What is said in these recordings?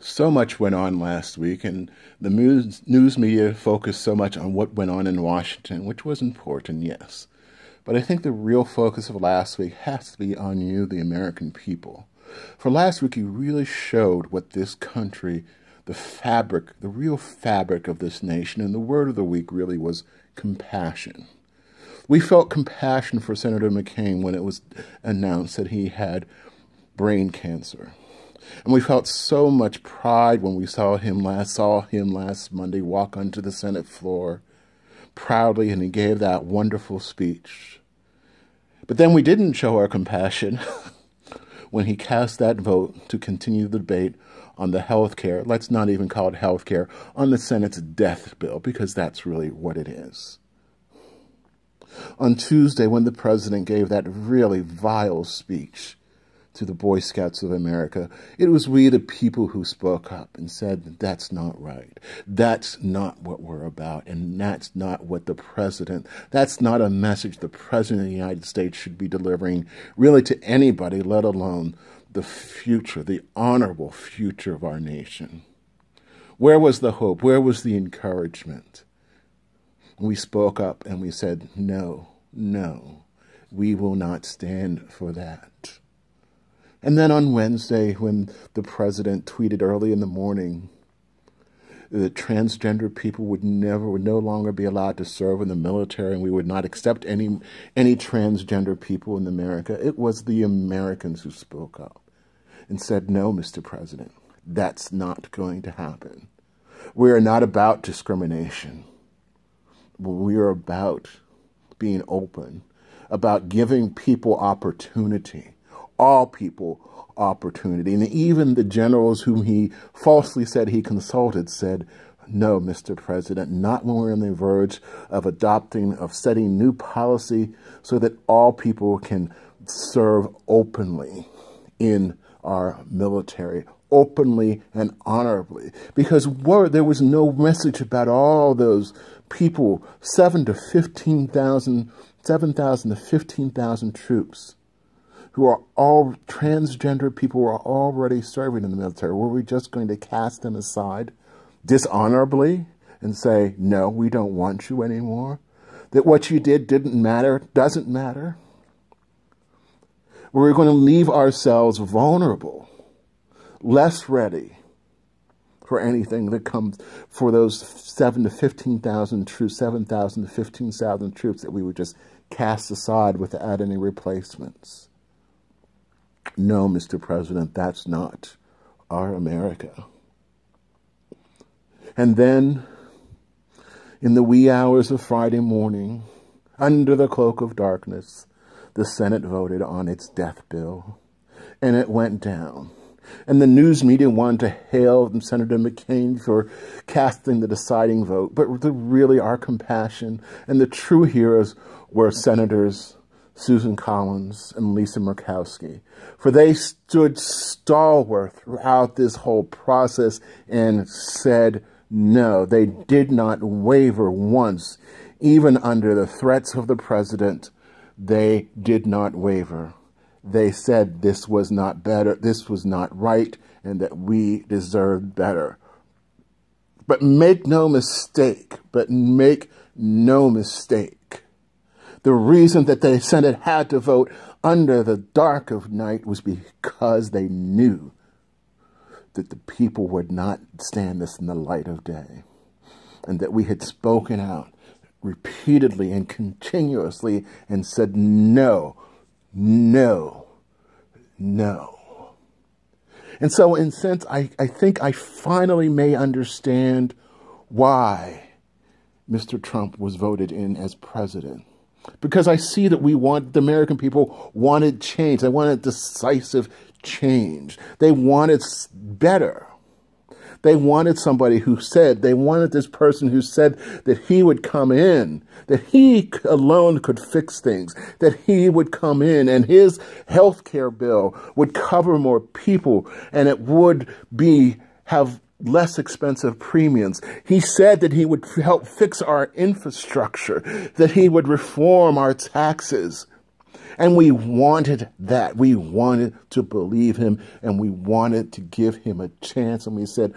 So much went on last week, and the news media focused so much on what went on in Washington, which was important, yes. But I think the real focus of last week has to be on you, the American people. For last week, you really showed what this country, the fabric, the real fabric of this nation, and the word of the week really was compassion. We felt compassion for Senator McCain when it was announced that he had brain cancer. And we felt so much pride when we saw him last Monday walk onto the Senate floor proudly, and he gave that wonderful speech. But then we didn't show our compassion when he cast that vote to continue the debate on the health care, let's not even call it health care, on the Senate's death bill, because that's really what it is. On Tuesday, when the president gave that really vile speech to the Boy Scouts of America, it was we, the people, who spoke up and said that that's not right. That's not what we're about, and that's not what that's not a message the President of the United States should be delivering really to anybody, let alone the future, the honorable future of our nation. Where was the hope? Where was the encouragement? We spoke up and we said, no, we will not stand for that. And then on Wednesday, when the president tweeted early in the morning that transgender people would no longer be allowed to serve in the military, and we would not accept any transgender people in America, it was the Americans who spoke up and said, no, Mr. President, that's not going to happen. We are not about discrimination. We are about being open, about giving people opportunity, all people opportunity. And even the generals whom he falsely said he consulted said, no, Mr. President, not when we're on the verge of setting new policy so that all people can serve openly in our military, openly and honorably. Because there was no message about all those people, 7,000 to 15,000 troops who are all transgender people who are already serving in the military. Were we just going to cast them aside dishonorably and say, no, we don't want you anymore? That what you did doesn't matter? We're going to leave ourselves vulnerable, less ready for anything that comes for those 7,000 to 15,000 troops that we would just cast aside without any replacements. No, Mr. President, that's not our America. And then, in the wee hours of Friday morning, under the cloak of darkness, the Senate voted on its death bill, and it went down. And the news media wanted to hail Senator McCain for casting the deciding vote, but really our compassion and the true heroes were Senators Susan Collins and Lisa Murkowski, for they stood stalwart throughout this whole process and said no. They did not waver once, even under the threats of the president. They did not waver. They said this was not better, this was not right, and that we deserved better. But make no mistake, the reason that the Senate had to vote under the dark of night was because they knew that the people would not stand this in the light of day, and that we had spoken out repeatedly and continuously and said no. And so, in a sense, I think I finally may understand why Mr. Trump was voted in as president. Because I see that the American people wanted change. They wanted decisive change. They wanted better. They wanted they wanted this person who said that he would come in, that he alone could fix things, that he would come in and his health care bill would cover more people and it would have less expensive premiums. He said that he would help fix our infrastructure, that he would reform our taxes. And we wanted that. We wanted to believe him, and we wanted to give him a chance. And we said,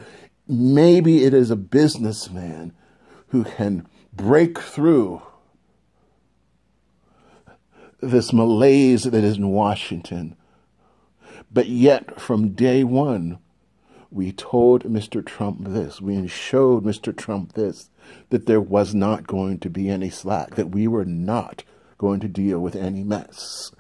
maybe it is a businessman who can break through this malaise that is in Washington. But yet, from day one, we told Mr. Trump this. We showed Mr. Trump this, that there was not going to be any slack, that we were not going to deal with any mess.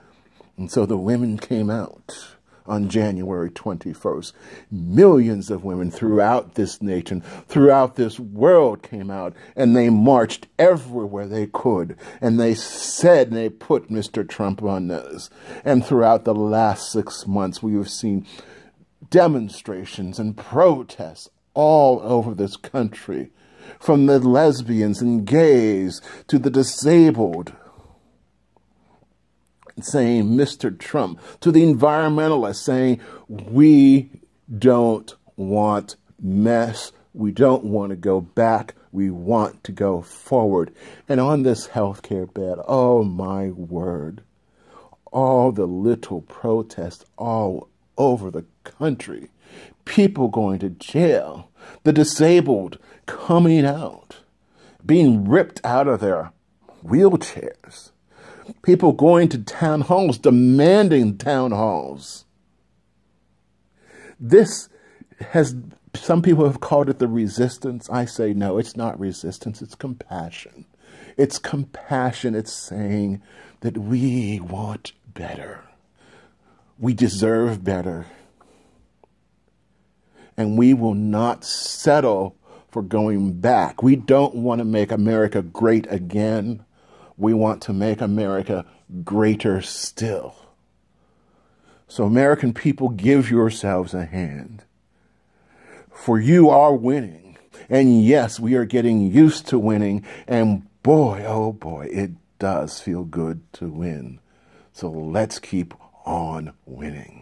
And so the women came out on January 21st. Millions of women throughout this nation, throughout this world came out, and they marched everywhere they could. And they said, and they put Mr. Trump on notice. And throughout the last 6 months, we have seen demonstrations and protests all over this country, from the lesbians and gays to the disabled, saying, Mr. Trump, to the environmentalists saying, we don't want mess. We don't want to go back. We want to go forward. And on this healthcare bed, oh my word, all the little protests all over the country, people going to jail, the disabled coming out, being ripped out of their wheelchairs, people going to town halls, demanding town halls. This has, some people have called it the resistance. I say, no, it's not resistance. It's compassion. It's compassion. It's saying that we want better. We deserve better. And we will not settle for going back. We don't want to make America great again. We want to make America greater still. So American people, give yourselves a hand. For you are winning. And yes, we are getting used to winning. And boy, oh boy, it does feel good to win. So let's keep on winning.